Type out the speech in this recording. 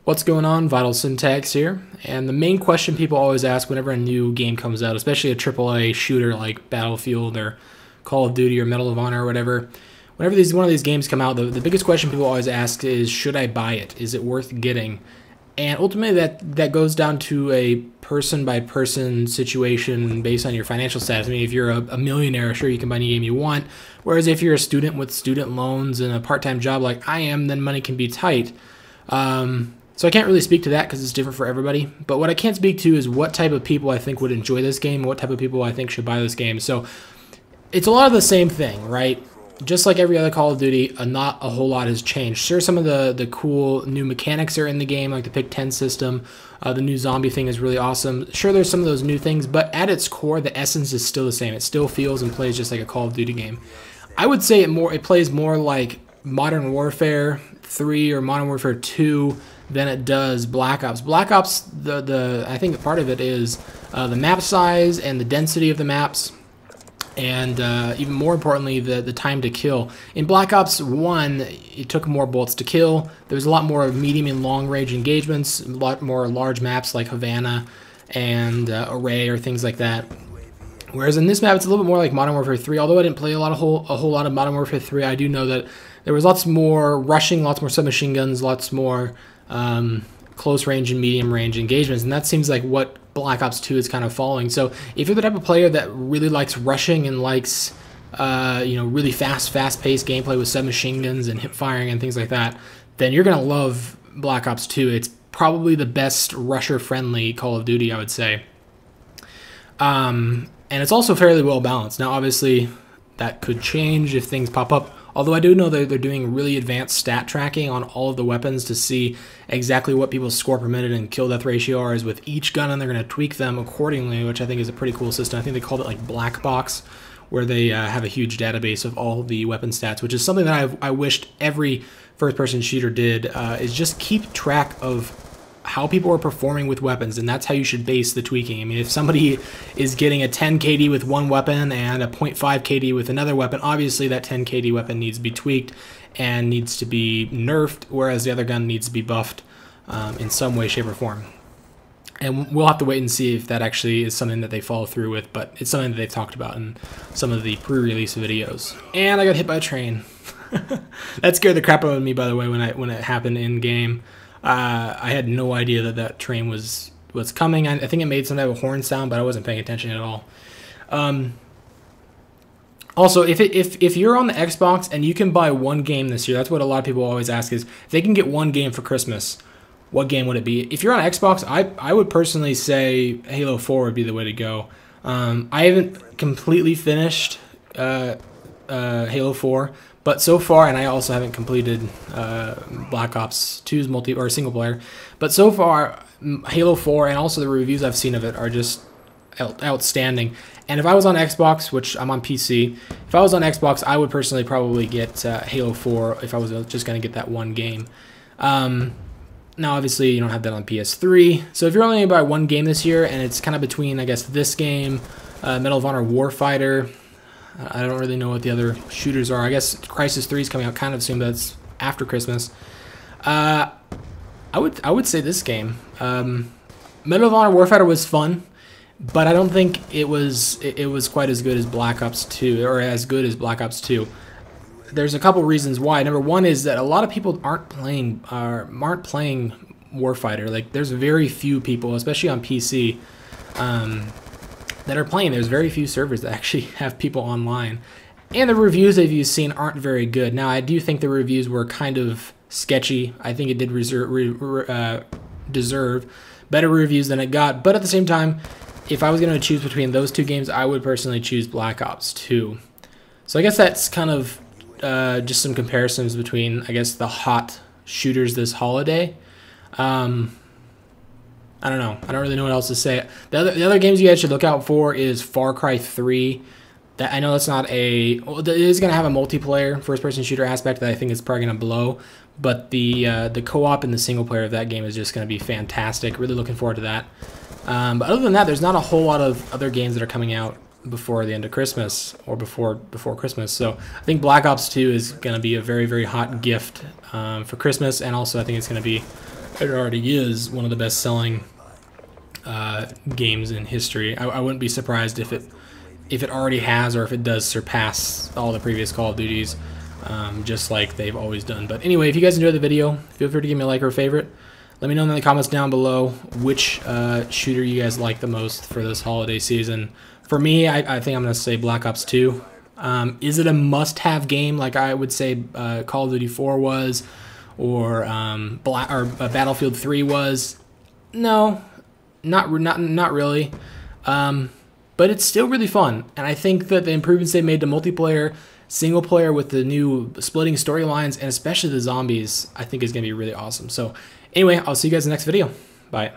What's going on? Vital Syntax here, and the main question people always ask whenever a new game comes out, especially a AAA shooter like Battlefield or Call of Duty or Medal of Honor or whatever, whenever one of these games come out, the biggest question people always ask is, should I buy it? Is it worth getting? And ultimately that goes down to a person-by-person situation based on your financial status. I mean, if you're a millionaire, sure, you can buy any game you want, whereas if you're a student with student loans and a part-time job like I am, then money can be tight. So I can't really speak to that because it's different for everybody. But what I can speak to is what type of people I think would enjoy this game, what type of people I think should buy this game. So it's a lot of the same thing, right? Just like every other Call of Duty, not a whole lot has changed. Sure, some of the cool new mechanics are in the game, like the Pick 10 system. The new zombie thing is really awesome. Sure, there's some of those new things, but at its core, the essence is still the same. It still feels and plays just like a Call of Duty game. I would say it plays more like Modern Warfare 3 or Modern Warfare 2 than it does Black Ops. Black Ops, I think part of it is the map size and the density of the maps, and even more importantly, the time to kill. In Black Ops 1, it took more bullets to kill. There was a lot more medium and long range engagements, a lot more large maps like Havana and Array or things like that. Whereas in this map, it's a little bit more like Modern Warfare 3. Although I didn't play a whole lot of Modern Warfare 3, I do know that there was lots more rushing, lots more submachine guns, lots more close range and medium range engagements, and that seems like what Black Ops 2 is kind of following. So if you're the type of player that really likes rushing and likes really fast-paced gameplay with submachine guns and hip firing and things like that, then you're gonna love Black Ops 2. It's probably the best rusher-friendly Call of Duty, I would say. And it's also fairly well balanced. Now, obviously, that could change if things pop up. Although I do know that they're doing really advanced stat tracking on all of the weapons to see exactly what people's score per minute and kill death ratio are with each gun, and they're going to tweak them accordingly, which I think is a pretty cool system. I think they called it like Black Box, where they have a huge database of all the weapon stats, which is something that I wished every first-person shooter did, is just keep track of how people are performing with weapons, and that's how you should base the tweaking. I mean, if somebody is getting a 10 KD with one weapon and a 0.5 KD with another weapon, obviously that 10 KD weapon needs to be tweaked and needs to be nerfed, whereas the other gun needs to be buffed in some way, shape, or form. And we'll have to wait and see if that actually is something that they follow through with, but it's something that they've talked about in some of the pre-release videos. And I got hit by a train. That scared the crap out of me, by the way, when it happened in-game. I had no idea that train was coming. I think it made some type of horn sound, but I wasn't paying attention at all. Also, if you're on the Xbox and you can buy one game this year, that's what a lot of people always ask is, if they can get one game for Christmas, what game would it be? If you're on Xbox, I would personally say Halo 4 would be the way to go. I haven't completely finished Halo 4, but so far, and I also haven't completed Black Ops 2's single player, but so far, Halo 4 and also the reviews I've seen of it are just outstanding. And if I was on Xbox, which I'm on PC, if I was on Xbox, I would personally probably get Halo 4 if I was just going to get that one game. Now, obviously, you don't have that on PS3, so if you're only going to buy one game this year, and it's kind of between, I guess, this game, Medal of Honor Warfighter, I don't really know what the other shooters are. I guess Crysis 3 is coming out kind of soon, but it's after Christmas. I would say this game. Medal of Honor Warfighter was fun, but I don't think it was quite as good as Black Ops 2, or as good as Black Ops 2. There's a couple reasons why. Number one is that a lot of people aren't playing Warfighter. Like, there's very few people, especially on PC, that are playing. There's very few servers that actually have people online, and the reviews that you've seen aren't very good. Now, I do think the reviews were kind of sketchy. I think it did deserve better reviews than it got, but at the same time, if I was going to choose between those two games, I would personally choose Black Ops 2. So I guess that's kind of just some comparisons between, I guess, the hot shooters this holiday. I don't know. I don't really know what else to say. The other games you guys should look out for is Far Cry 3. That I know that's not a... Well, it is going to have a multiplayer first-person shooter aspect that I think is probably going to blow. But the co-op and the single player of that game is just going to be fantastic. Really looking forward to that. But other than that, there's not a whole lot of other games that are coming out before the end of Christmas, or before Christmas. So I think Black Ops 2 is going to be a very, very hot gift for Christmas, and also I think it's going to be It already is one of the best-selling games in history. I wouldn't be surprised if it already has, or if it does surpass all the previous Call of Duties, just like they've always done. But anyway, if you guys enjoyed the video, feel free to give me a like or a favorite. Let me know in the comments down below which shooter you guys like the most for this holiday season. For me, I think I'm going to say Black Ops 2. Is it a must-have game like I would say Call of Duty 4 was, or Battlefield 3 was? No, not really. But it's still really fun, and I think that the improvements they made to multiplayer, single player with the new splitting storylines, and especially the zombies, I think is going to be really awesome. So anyway, I'll see you guys in the next video. Bye.